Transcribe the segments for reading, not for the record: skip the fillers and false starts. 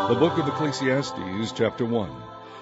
The book of Ecclesiastes, chapter 1.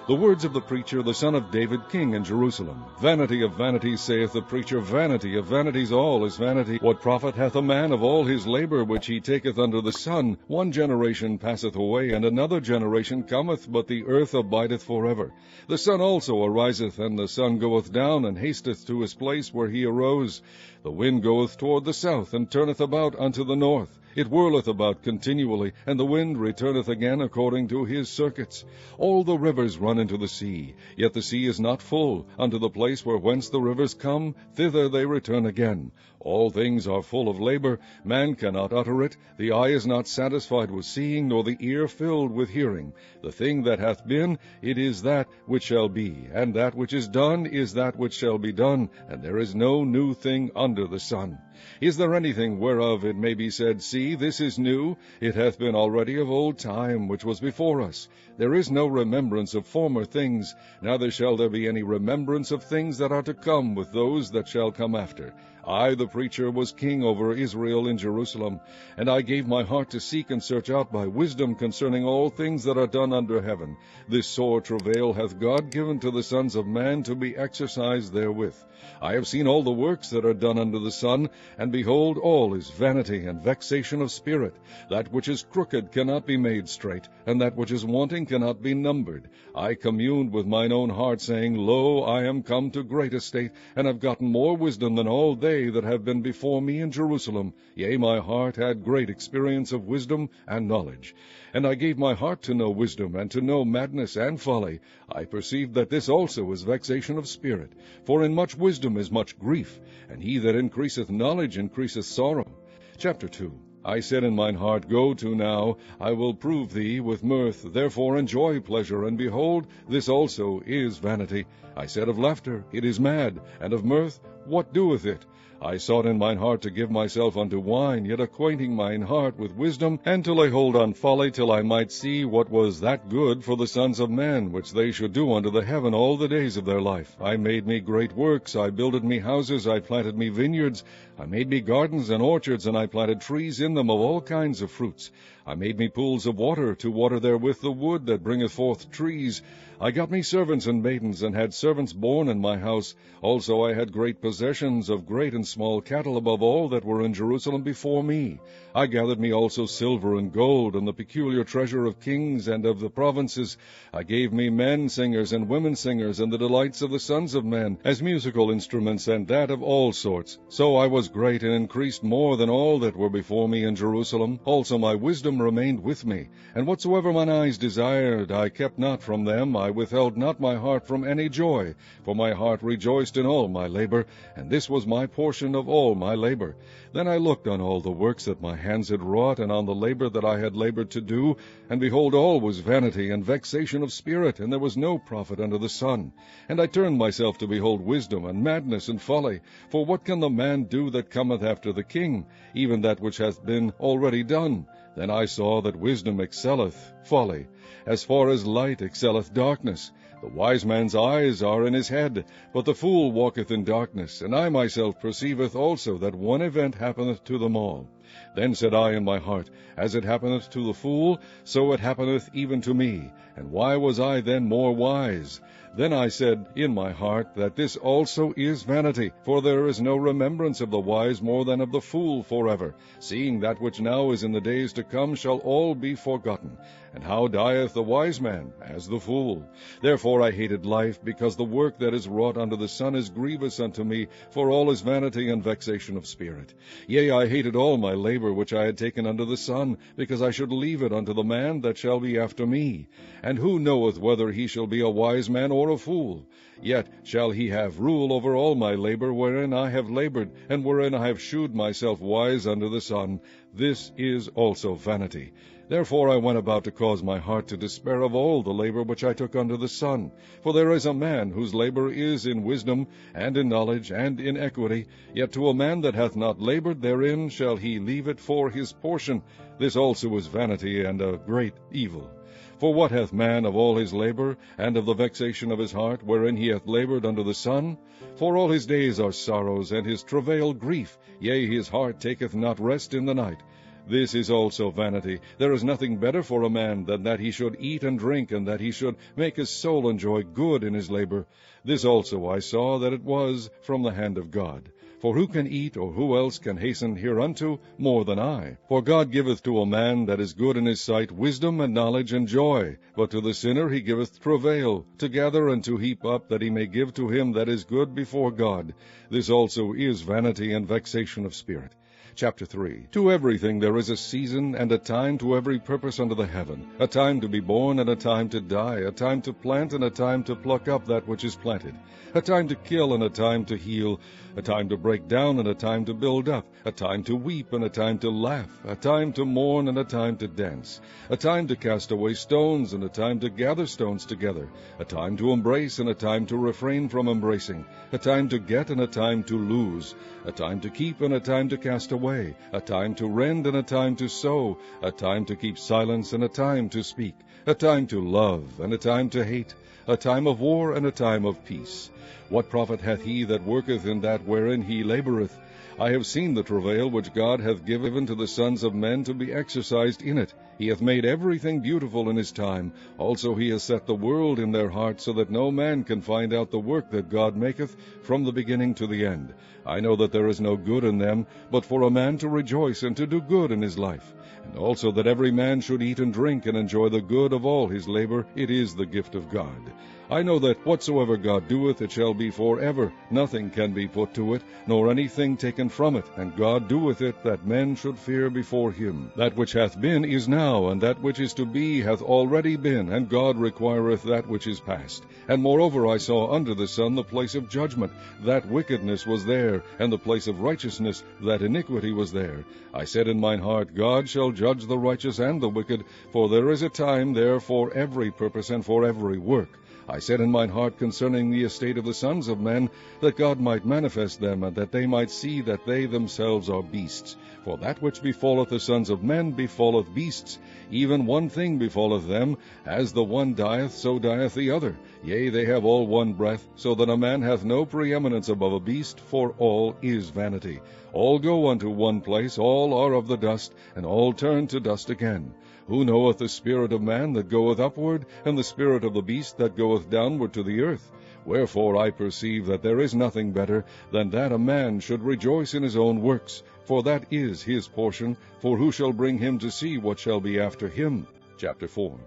The words of the preacher, the son of David, king in Jerusalem. Vanity of vanities, saith the preacher, vanity of vanities, all is vanity. What profit hath a man of all his labor which he taketh under the sun? One generation passeth away, and another generation cometh, but the earth abideth forever. The sun also ariseth, and the sun goeth down, and hasteth to his place where he arose. The wind goeth toward the south, and turneth about unto the north. It whirleth about continually, and the wind returneth again according to his circuits. All the rivers run into the sea, yet the sea is not full. Unto the place where whence the rivers come, thither they return again. All things are full of labor, man cannot utter it. The eye is not satisfied with seeing, nor the ear filled with hearing. The thing that hath been, it is that which shall be, and that which is done is that which shall be done, and there is no new thing under the sun. Is there anything whereof it may be said, See, this is new? It hath been already of old time, which was before us. There is no remembrance of former things, neither shall there be any remembrance of things that are to come with those that shall come after. I, the preacher, was king over Israel in Jerusalem, and I gave my heart to seek and search out by wisdom concerning all things that are done under heaven. This sore travail hath God given to the sons of man to be exercised therewith. I have seen all the works that are done under the sun, and behold, all is vanity and vexation of spirit. That which is crooked cannot be made straight, and that which is wanting cannot be numbered. I communed with mine own heart, saying, Lo, I am come to great estate, and have gotten more wisdom than all they that have been before me in Jerusalem. Yea, my heart had great experience of wisdom and knowledge. And I gave my heart to know wisdom, and to know madness and folly. I perceived that this also is vexation of spirit. For in much wisdom is much grief, and he that increaseth knowledge increaseth sorrow. Chapter 2. I said in mine heart, Go to now, I will prove thee with mirth. Therefore enjoy pleasure, and behold, this also is vanity. I said of laughter, It is mad, and of mirth, what doeth it? I sought in mine heart to give myself unto wine, yet acquainting mine heart with wisdom, and to lay hold on folly, till I might see what was that good for the sons of men, which they should do unto the heaven all the days of their life. I made me great works, I builded me houses, I planted me vineyards, I made me gardens and orchards, and I planted trees in them of all kinds of fruits. I made me pools of water, to water therewith the wood that bringeth forth trees. I got me servants and maidens, and had servants born in my house. Also I had great possessions of great and small cattle above all that were in Jerusalem before me. I gathered me also silver and gold, and the peculiar treasure of kings and of the provinces. I gave me men singers and women singers, and the delights of the sons of men, as musical instruments, and that of all sorts. So I was great, and increased more than all that were before me in Jerusalem. Also my wisdom remained with me, and whatsoever mine eyes desired, I kept not from them. I withheld not my heart from any joy, for my heart rejoiced in all my labor, and this was my portion of all my labor. Then I looked on all the works that my hands had wrought, and on the labor that I had labored to do, and behold, all was vanity and vexation of spirit, and there was no profit under the sun. And I turned myself to behold wisdom, and madness, and folly. For what can the man do that cometh after the king, even that which hath been already done? Then I saw that wisdom excelleth folly, as far as light excelleth darkness. The wise man's eyes are in his head, but the fool walketh in darkness. And I myself perceiveth also that one event happeneth to them all. Then said I in my heart, As it happeneth to the fool, so it happeneth even to me. And why was I then more wise? Then I said in my heart, that this also is vanity, for there is no remembrance of the wise more than of the fool forever, seeing that which now is in the days to come shall all be forgotten. And how dieth the wise man? As the fool. Therefore I hated life, because the work that is wrought under the sun is grievous unto me, for all is vanity and vexation of spirit. Yea, I hated all my labor which I had taken under the sun, because I should leave it unto the man that shall be after me. And who knoweth whether he shall be a wise man or a fool? Yet shall he have rule over all my labor, wherein I have labored, and wherein I have shewed myself wise under the sun. This is also vanity. Therefore I went about to cause my heart to despair of all the labor which I took under the sun. For there is a man whose labor is in wisdom, and in knowledge, and in equity. Yet to a man that hath not labored therein shall he leave it for his portion. This also is vanity, and a great evil. For what hath man of all his labor, and of the vexation of his heart, wherein he hath labored under the sun? For all his days are sorrows, and his travail grief. Yea, his heart taketh not rest in the night. This is also vanity. There is nothing better for a man than that he should eat and drink, and that he should make his soul enjoy good in his labor. This also I saw that it was from the hand of God. For who can eat, or who else can hasten hereunto more than I? For God giveth to a man that is good in his sight wisdom and knowledge and joy. But to the sinner he giveth travail, to gather and to heap up, that he may give to him that is good before God. This also is vanity and vexation of spirit. Chapter 3. To everything there is a season, and a time to every purpose under the heaven, a time to be born, and a time to die, a time to plant, and a time to pluck up that which is planted, a time to kill, and a time to heal, a time to break down, and a time to build up, a time to weep, and a time to laugh, a time to mourn, and a time to dance, a time to cast away stones, and a time to gather stones together, a time to embrace, and a time to refrain from embracing, a time to get, and a time to lose, a time to keep, and a time to cast away, a time to rend, and a time to sow, a time to keep silence, and a time to speak, a time to love, and a time to hate, a time of war, and a time of peace. What profit hath he that worketh in that wherein he laboureth? I have seen the travail which God hath given to the sons of men to be exercised in it. He hath made everything beautiful in his time. Also he has set the world in their hearts, so that no man can find out the work that God maketh from the beginning to the end. I know that there is no good in them, but for a man to rejoice and to do good in his life. And also that every man should eat and drink and enjoy the good of all his labor. It is the gift of God. I know that whatsoever God doeth, it shall be for ever. Nothing can be put to it, nor anything taken from it. And God doeth it, that men should fear before him. That which hath been is now, and that which is to be hath already been, and God requireth that which is past. And moreover I saw under the sun the place of judgment, that wickedness was there, and the place of righteousness, that iniquity was there. I said in mine heart, God shall judge the righteous and the wicked, for there is a time there for every purpose and for every work. I said in mine heart concerning the estate of the sons of men, that God might manifest them, and that they might see that they themselves are beasts. For that which befalleth the sons of men befalleth beasts. Even one thing befalleth them, as the one dieth, so dieth the other. Yea, they have all one breath, so that a man hath no preeminence above a beast, for all is vanity. All go unto one place, all are of the dust, and all turn to dust again. Who knoweth the spirit of man that goeth upward, and the spirit of the beast that goeth downward to the earth? Wherefore I perceive that there is nothing better than that a man should rejoice in his own works, for that is his portion, for who shall bring him to see what shall be after him? Chapter 4.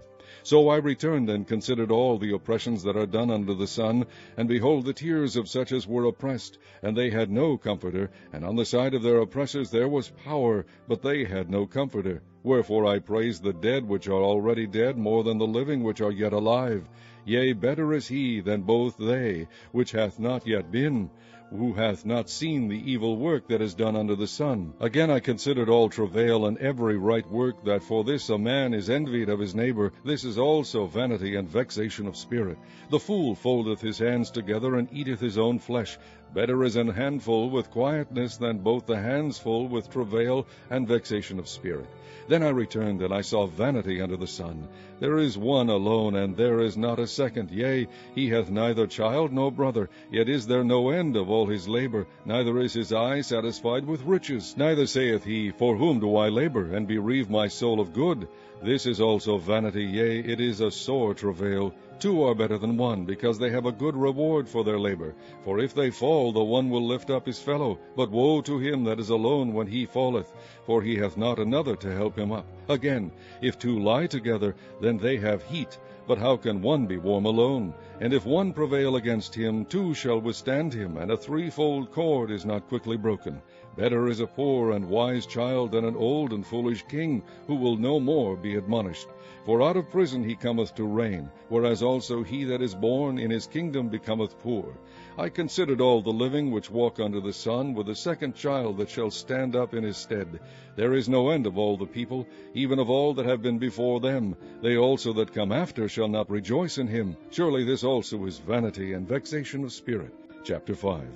So I returned and considered all the oppressions that are done under the sun, and behold, the tears of such as were oppressed, and they had no comforter, and on the side of their oppressors there was power, but they had no comforter. Wherefore I praise the dead which are already dead more than the living which are yet alive. Yea, better is he than both they, which hath not yet been, who hath not seen the evil work that is done under the sun. Again I considered all travail and every right work, that for this a man is envied of his neighbor. This is also vanity and vexation of spirit. The fool foldeth his hands together, and eateth his own flesh. Better is an handful with quietness than both the hands full with travail and vexation of spirit. Then I returned, and I saw vanity under the sun. There is one alone, and there is not a second. Yea, he hath neither child nor brother, yet is there no end of all his labor. Neither is his eye satisfied with riches. Neither saith he, For whom do I labor, and bereave my soul of good? This is also vanity, yea, it is a sore travail. Two are better than one, because they have a good reward for their labor. For if they fall, the one will lift up his fellow. But woe to him that is alone when he falleth, for he hath not another to help him up. Again, if two lie together, then they have heat. But how can one be warm alone? And if one prevail against him, two shall withstand him, and a threefold cord is not quickly broken. Better is a poor and wise child than an old and foolish king, who will no more be admonished. For out of prison he cometh to reign, whereas also he that is born in his kingdom becometh poor. I considered all the living which walk under the sun, with a second child that shall stand up in his stead. There is no end of all the people, even of all that have been before them. They also that come after shall not rejoice in him. Surely this also is vanity and vexation of spirit. Chapter 5.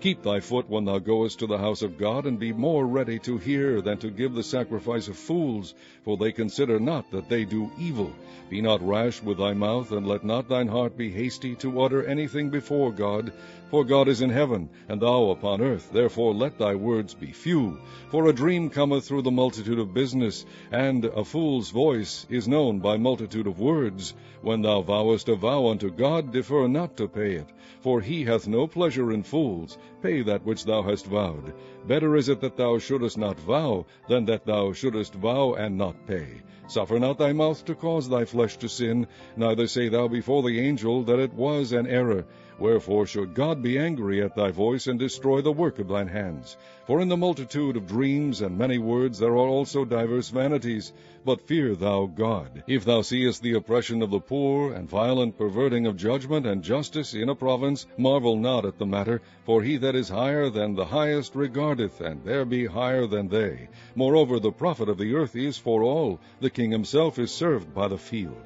Keep thy foot when thou goest to the house of God, and be more ready to hear than to give the sacrifice of fools, for they consider not that they do evil. Be not rash with thy mouth, and let not thine heart be hasty to utter anything before God. For God is in heaven, and thou upon earth. Therefore let thy words be few. For a dream cometh through the multitude of business, and a fool's voice is known by multitude of words. When thou vowest a vow unto God, defer not to pay it. For he hath no pleasure in fools. Pay that which thou hast vowed. Better is it that thou shouldest not vow, than that thou shouldest vow and not pay. Suffer not thy mouth to cause thy flesh to sin, neither say thou before the angel that it was an error. Wherefore should God be angry at thy voice, and destroy the work of thine hands? For in the multitude of dreams and many words there are also divers vanities. But fear thou God. If thou seest the oppression of the poor, and violent perverting of judgment and justice in a province, marvel not at the matter, for he that is higher than the highest regardeth, and there be higher than they. Moreover, the profit of the earth is for all. The king himself is served by the field.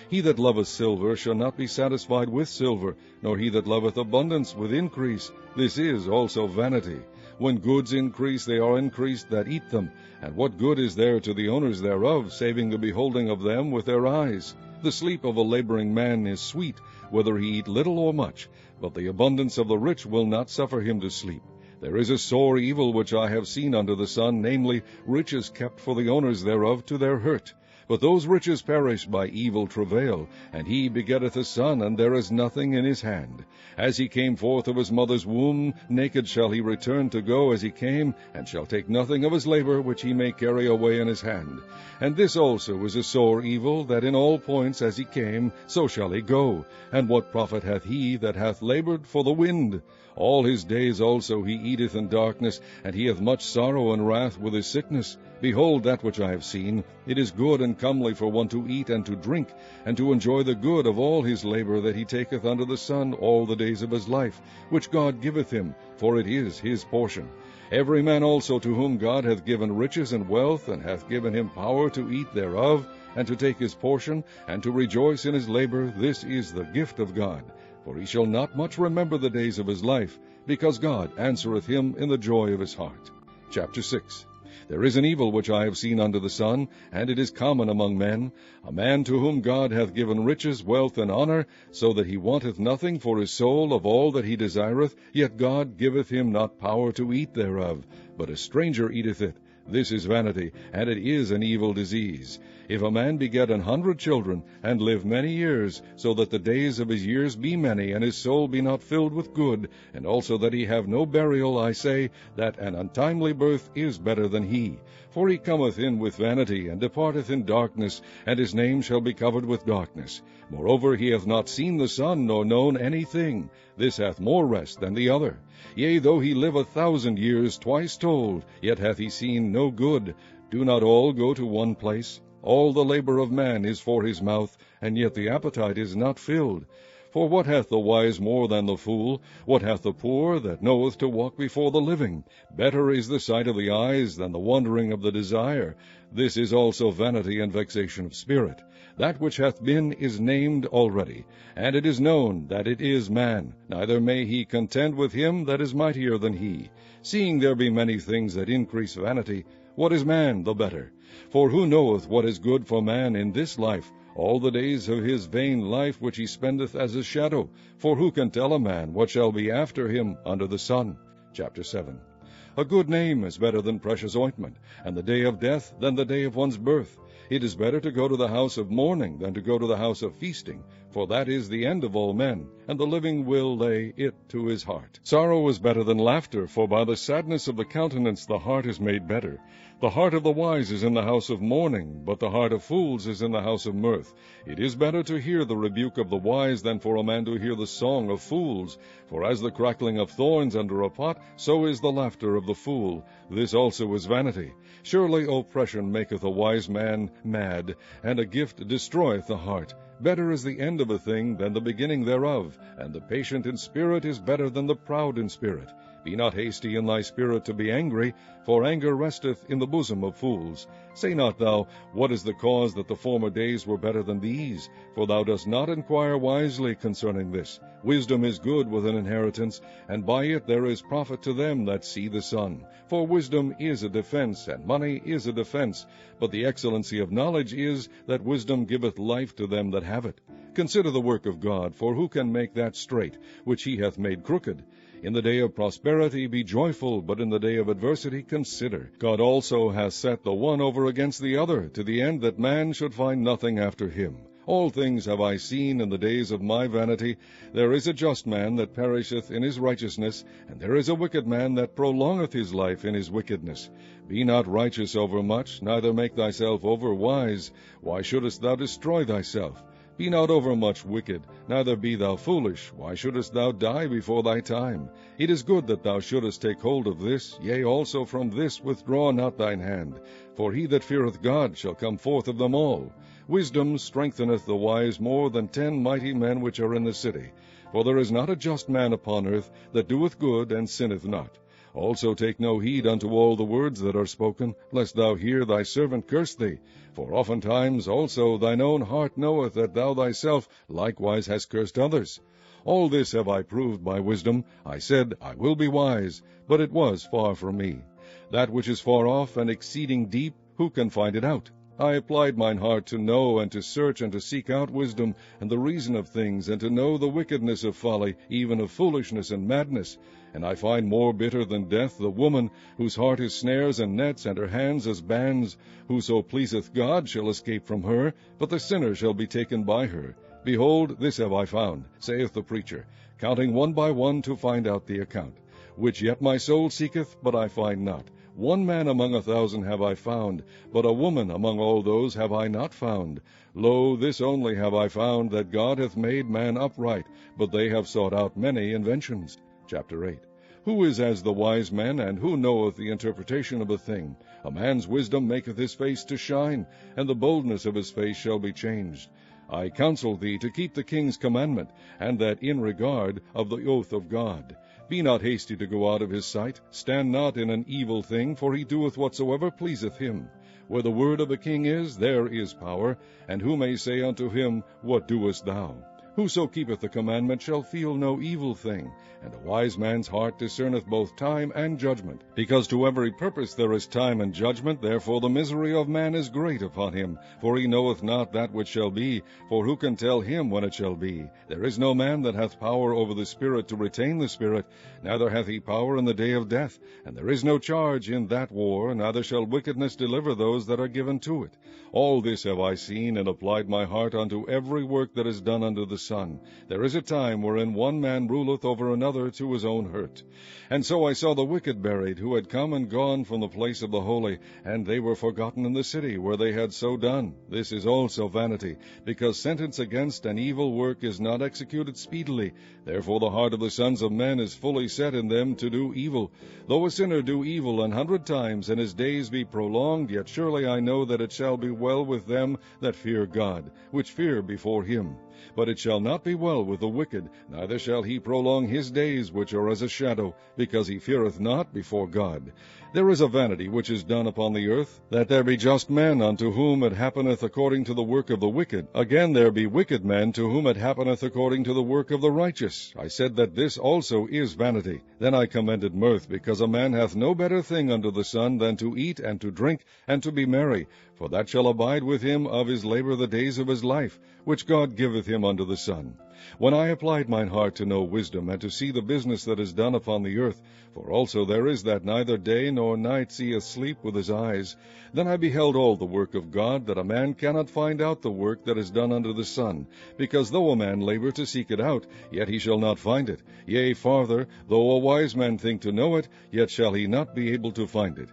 He that loveth silver shall not be satisfied with silver, nor he that loveth abundance with increase. This is also vanity. When goods increase, they are increased that eat them. And what good is there to the owners thereof, saving the beholding of them with their eyes? The sleep of a laboring man is sweet, whether he eat little or much, but the abundance of the rich will not suffer him to sleep. There is a sore evil which I have seen under the sun, namely, riches kept for the owners thereof to their hurt. But those riches perish by evil travail, and he begetteth a son, and there is nothing in his hand. As he came forth of his mother's womb, naked shall he return to go as he came, and shall take nothing of his labor which he may carry away in his hand. And this also is a sore evil, that in all points as he came, so shall he go. And what profit hath he that hath labored for the wind? All his days also he eateth in darkness, and he hath much sorrow and wrath with his sickness. Behold, that which I have seen, it is good and comely for one to eat and to drink, and to enjoy the good of all his labor that he taketh under the sun all the days of his life, which God giveth him, for it is his portion. Every man also to whom God hath given riches and wealth, and hath given him power to eat thereof, and to take his portion, and to rejoice in his labor, this is the gift of God. For he shall not much remember the days of his life, because God answereth him in the joy of his heart. Chapter 6. There is an evil which I have seen under the sun, and it is common among men, a man to whom God hath given riches, wealth, and honor, so that he wanteth nothing for his soul of all that he desireth, yet God giveth him not power to eat thereof, but a stranger eateth it. This is vanity, and it is an evil disease. If a man beget 100 children, and live many years, so that the days of his years be many, and his soul be not filled with good, and also that he have no burial, I say, that an untimely birth is better than he. For he cometh in with vanity, and departeth in darkness, and his name shall be covered with darkness. Moreover, he hath not seen the sun, nor known anything. This hath more rest than the other. Yea, though he live 1,000 years, twice told, yet hath he seen no good. Do not all go to one place? All the labor of man is for his mouth, and yet the appetite is not filled. For what hath the wise more than the fool? What hath the poor that knoweth to walk before the living? Better is the sight of the eyes than the wandering of the desire. This is also vanity and vexation of spirit. That which hath been is named already, and it is known that it is man, neither may he contend with him that is mightier than he. Seeing there be many things that increase vanity, what is man the better? For who knoweth what is good for man in this life, all the days of his vain life which he spendeth as a shadow? For who can tell a man what shall be after him under the sun? Chapter 7. A good name is better than precious ointment, and the day of death than the day of one's birth. It is better to go to the house of mourning than to go to the house of feasting, for that is the end of all men, and the living will lay it to his heart. Sorrow is better than laughter, for by the sadness of the countenance the heart is made better. The heart of the wise is in the house of mourning, but the heart of fools is in the house of mirth. It is better to hear the rebuke of the wise than for a man to hear the song of fools. For as the crackling of thorns under a pot, so is the laughter of the fool. This also is vanity. Surely oppression maketh a wise man mad, and a gift destroyeth the heart. Better is the end of a thing than the beginning thereof, and the patient in spirit is better than the proud in spirit. Be not hasty in thy spirit to be angry, for anger resteth in the bosom of fools. Say not thou, What is the cause that the former days were better than these? For thou dost not inquire wisely concerning this. Wisdom is good with an inheritance, and by it there is profit to them that see the sun. For wisdom is a defense, and money is a defense. But the excellency of knowledge is, that wisdom giveth life to them that have it. Consider the work of God, for who can make that straight, which he hath made crooked? In the day of prosperity be joyful, but in the day of adversity consider. God also hath set the one over against the other, to the end that man should find nothing after him. All things have I seen in the days of my vanity. There is a just man that perisheth in his righteousness, and there is a wicked man that prolongeth his life in his wickedness. Be not righteous over much, neither make thyself over wise. Why shouldest thou destroy thyself? Be not overmuch wicked, neither be thou foolish. Why shouldest thou die before thy time? It is good that thou shouldest take hold of this, yea, also from this withdraw not thine hand. For he that feareth God shall come forth of them all. Wisdom strengtheneth the wise more than 10 mighty men which are in the city. For there is not a just man upon earth that doeth good and sinneth not. Also take no heed unto all the words that are spoken, lest thou hear thy servant curse thee. For oftentimes also thine own heart knoweth that thou thyself likewise hast cursed others. All this have I proved by wisdom. I said, I will be wise, but it was far from me. That which is far off and exceeding deep, who can find it out? I applied mine heart to know and to search and to seek out wisdom and the reason of things, and to know the wickedness of folly, even of foolishness and madness. And I find more bitter than death the woman, whose heart is snares and nets, and her hands as bands. Whoso pleaseth God shall escape from her, but the sinner shall be taken by her. Behold, this have I found, saith the preacher, counting one by one to find out the account. Which yet my soul seeketh, but I find not. One man among 1,000 have I found, but a woman among all those have I not found. Lo, this only have I found, that God hath made man upright, but they have sought out many inventions. Chapter 8. Who is as the wise man, and who knoweth the interpretation of a thing? A man's wisdom maketh his face to shine, and the boldness of his face shall be changed. I counsel thee to keep the king's commandment, and that in regard of the oath of God. Be not hasty to go out of his sight. Stand not in an evil thing, for he doeth whatsoever pleaseth him. Where the word of a king is, there is power. And who may say unto him, What doest thou? Whoso keepeth the commandment shall feel no evil thing, and a wise man's heart discerneth both time and judgment. Because to every purpose there is time and judgment, therefore the misery of man is great upon him. For he knoweth not that which shall be, for who can tell him when it shall be? There is no man that hath power over the Spirit to retain the Spirit, neither hath he power in the day of death. And there is no charge in that war, neither shall wickedness deliver those that are given to it. All this have I seen, and applied my heart unto every work that is done under the sun. There is a time wherein one man ruleth over another to his own hurt. And so I saw the wicked buried, who had come and gone from the place of the holy, and they were forgotten in the city where they had so done. This is also vanity, because sentence against an evil work is not executed speedily. Therefore the heart of the sons of men is fully set in them to do evil. Though a sinner do evil 100 times, and his days be prolonged, yet surely I know that it shall be well with them that fear God, which fear before him. But it shall not be well with the wicked, neither shall he prolong his days, which are as a shadow, because he feareth not before God. There is a vanity which is done upon the earth, that there be just men unto whom it happeneth according to the work of the wicked. Again there be wicked men to whom it happeneth according to the work of the righteous. I said that this also is vanity. Then I commended mirth, because a man hath no better thing under the sun than to eat and to drink and to be merry, for that shall abide with him of his labor the days of his life, which God giveth him under the sun. When I applied mine heart to know wisdom, and to see the business that is done upon the earth, for also there is that neither day nor night seeth sleep with his eyes, then I beheld all the work of God, that a man cannot find out the work that is done under the sun, because though a man labor to seek it out, yet he shall not find it. Yea, farther, though a wise man think to know it, yet shall he not be able to find it.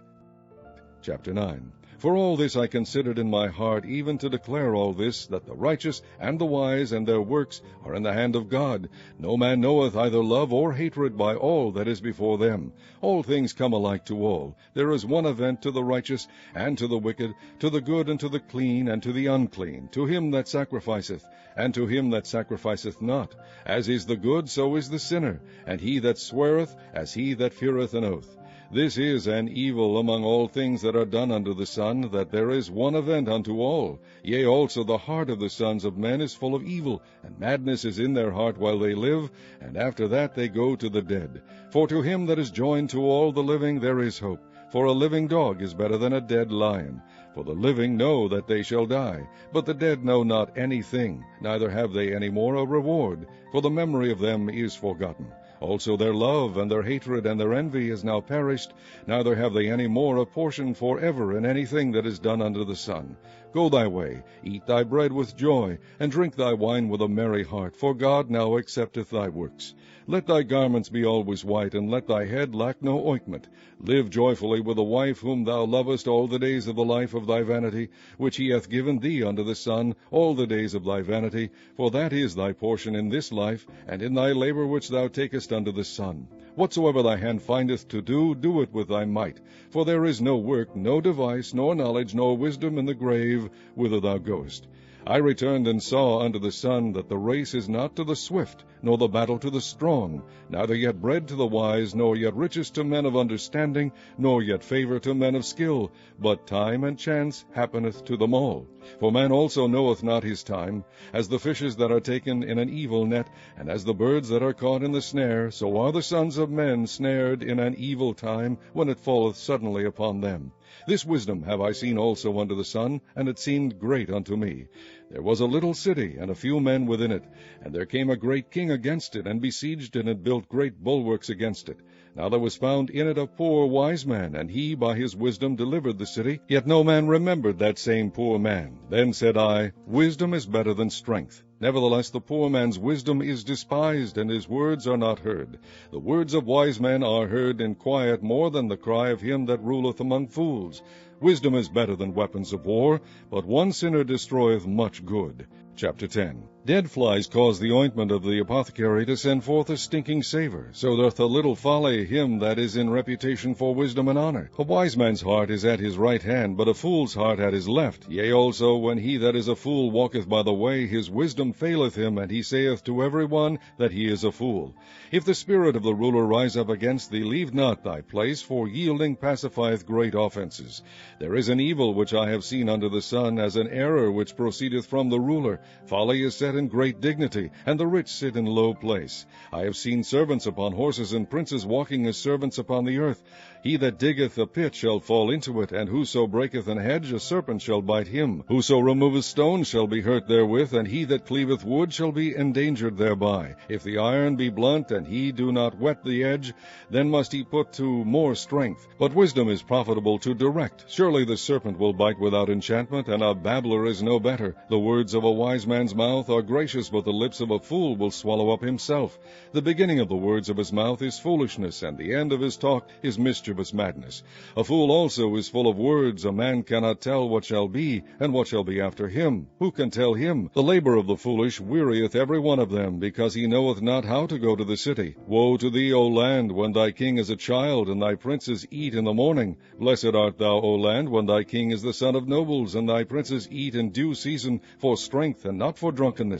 Chapter 9. For all this I considered in my heart, even to declare all this, that the righteous and the wise and their works are in the hand of God. No man knoweth either love or hatred by all that is before them. All things come alike to all. There is one event to the righteous and to the wicked, to the good and to the clean and to the unclean, to him that sacrificeth, and to him that sacrificeth not. As is the good, so is the sinner, and he that sweareth, as he that feareth an oath. This is an evil among all things that are done under the sun, that there is one event unto all. Yea, also the heart of the sons of men is full of evil, and madness is in their heart while they live, and after that they go to the dead. For to him that is joined to all the living there is hope. For a living dog is better than a dead lion. For the living know that they shall die, but the dead know not anything, neither have they any more a reward, for the memory of them is forgotten. Also their love and their hatred and their envy is now perished, neither have they any more a portion for ever in anything that is done under the sun. Go thy way, eat thy bread with joy, and drink thy wine with a merry heart, for God now accepteth thy works. Let thy garments be always white, and let thy head lack no ointment. Live joyfully with the wife whom thou lovest all the days of the life of thy vanity, which he hath given thee under the sun, all the days of thy vanity, for that is thy portion in this life, and in thy labor which thou takest under the sun. Whatsoever thy hand findeth to do, do it with thy might. For there is no work, no device, nor knowledge, nor wisdom in the grave, whither thou goest. I returned and saw under the sun that the race is not to the swift, nor the battle to the strong, neither yet bread to the wise, nor yet riches to men of understanding, nor yet favor to men of skill, but time and chance happeneth to them all. For man also knoweth not his time. As the fishes that are taken in an evil net, and as the birds that are caught in the snare, so are the sons of men snared in an evil time, when it falleth suddenly upon them. This wisdom have I seen also under the sun, and it seemed great unto me. There was a little city, and a few men within it. And there came a great king against it, and besieged it, and built great bulwarks against it. Now there was found in it a poor wise man, and he by his wisdom delivered the city. Yet no man remembered that same poor man. Then said I, Wisdom is better than strength. Nevertheless the poor man's wisdom is despised, and his words are not heard. The words of wise men are heard in quiet more than the cry of him that ruleth among fools. Wisdom is better than weapons of war, but one sinner destroyeth much good. Chapter 10. Dead flies cause the ointment of the apothecary to send forth a stinking savour. So doth a little folly him that is in reputation for wisdom and honour. A wise man's heart is at his right hand, but a fool's heart at his left. Yea, also, when he that is a fool walketh by the way, his wisdom faileth him, and he saith to every one that he is a fool. If the spirit of the ruler rise up against thee, leave not thy place, for yielding pacifieth great offences. There is an evil which I have seen under the sun, as an error which proceedeth from the ruler. Folly is set in great dignity, and the rich sit in low place. I have seen servants upon horses, and princes walking as servants upon the earth. He that diggeth a pit shall fall into it, and whoso breaketh an hedge, a serpent shall bite him. Whoso removeth stones shall be hurt therewith, and he that cleaveth wood shall be endangered thereby. If the iron be blunt, and he do not whet the edge, then must he put to more strength. But wisdom is profitable to direct. Surely the serpent will bite without enchantment, and a babbler is no better. The words of a wise man's mouth are gracious, but the lips of a fool will swallow up himself. The beginning of the words of his mouth is foolishness, and the end of his talk is mischievous madness. A fool also is full of words. A man cannot tell what shall be, and what shall be after him. Who can tell him? The labor of the foolish wearieth every one of them, because he knoweth not how to go to the city. Woe to thee, O land, when thy king is a child, and thy princes eat in the morning. Blessed art thou, O land, when thy king is the son of nobles, and thy princes eat in due season, for strength and not for drunkenness.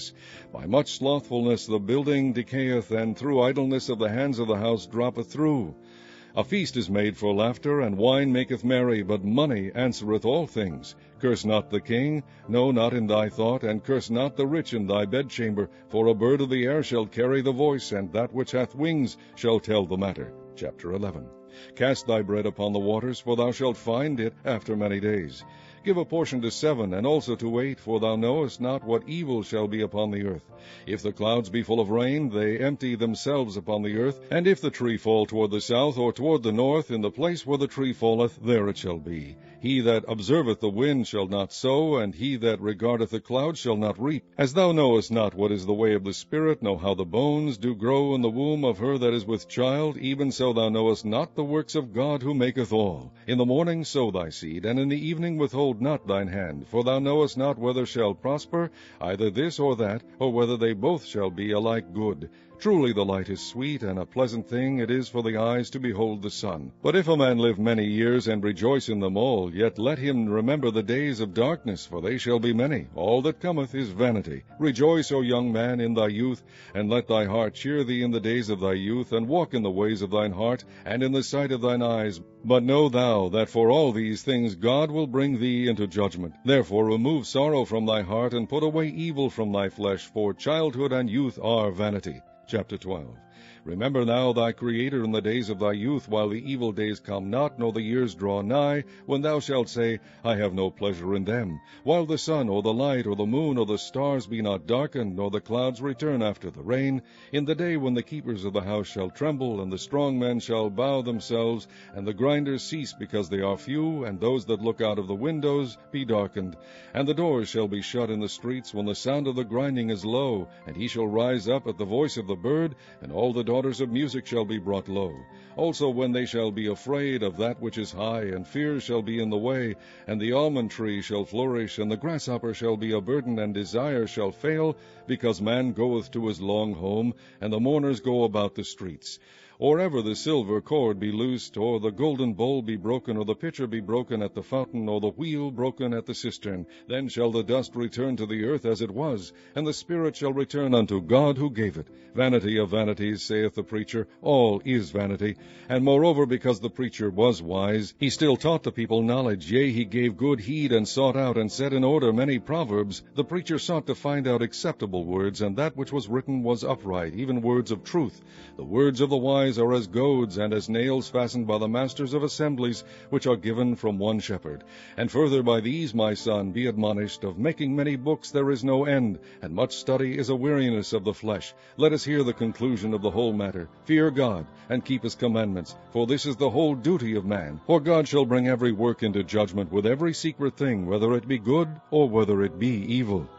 By much slothfulness the building decayeth, and through idleness of the hands of the house droppeth through. A feast is made for laughter, and wine maketh merry, but money answereth all things. Curse not the king, no, not in thy thought, and curse not the rich in thy bedchamber, for a bird of the air shall carry the voice, and that which hath wings shall tell the matter. Chapter 11. Cast thy bread upon the waters, for thou shalt find it after many days. Give a portion to 7, and also to 8, for thou knowest not what evil shall be upon the earth. If the clouds be full of rain, they empty themselves upon the earth. And if the tree fall toward the south, or toward the north, in the place where the tree falleth, there it shall be. He that observeth the wind shall not sow, and he that regardeth the clouds shall not reap. As thou knowest not what is the way of the Spirit, nor how the bones do grow in the womb of her that is with child, even so thou knowest not the the works of God who maketh all. In the morning sow thy seed, and in the evening withhold not thine hand, for thou knowest not whether shall prosper, either this or that, or whether they both shall be alike good. Truly the light is sweet, and a pleasant thing it is for the eyes to behold the sun. But if a man live many years, and rejoice in them all, yet let him remember the days of darkness, for they shall be many. All that cometh is vanity. Rejoice, O young man, in thy youth, and let thy heart cheer thee in the days of thy youth, and walk in the ways of thine heart, and in the sight of thine eyes. But know thou that for all these things God will bring thee into judgment. Therefore remove sorrow from thy heart, and put away evil from thy flesh, for childhood and youth are vanity. Chapter 12. Remember now thy Creator in the days of thy youth, while the evil days come not, nor the years draw nigh, when thou shalt say, I have no pleasure in them. While the sun, or the light, or the moon, or the stars be not darkened, nor the clouds return after the rain, in the day when the keepers of the house shall tremble, and the strong men shall bow themselves, and the grinders cease because they are few, and those that look out of the windows be darkened. And the doors shall be shut in the streets, when the sound of the grinding is low, and he shall rise up at the voice of the bird, and all the daughters of music shall be brought low. Also when they shall be afraid of that which is high, and fears shall be in the way, and the almond tree shall flourish, and the grasshopper shall be a burden, and desire shall fail, because man goeth to his long home, and the mourners go about the streets. Or ever the silver cord be loosed, or the golden bowl be broken, or the pitcher be broken at the fountain, or the wheel broken at the cistern, then shall the dust return to the earth as it was, and the spirit shall return unto God who gave it. Vanity of vanities, saith the preacher, all is vanity. And moreover, because the preacher was wise, he still taught the people knowledge. Yea, he gave good heed, and sought out, and set in order many proverbs. The preacher sought to find out acceptable words, and that which was written was upright, even words of truth. The words of the wise are as goads, and as nails fastened by the masters of assemblies, which are given from one shepherd. And further by these, my son, be admonished, of making many books there is no end, and much study is a weariness of the flesh. Let us hear the conclusion of the whole matter. Fear God, and keep his commandments, for this is the whole duty of man. For God shall bring every work into judgment with every secret thing, whether it be good or whether it be evil.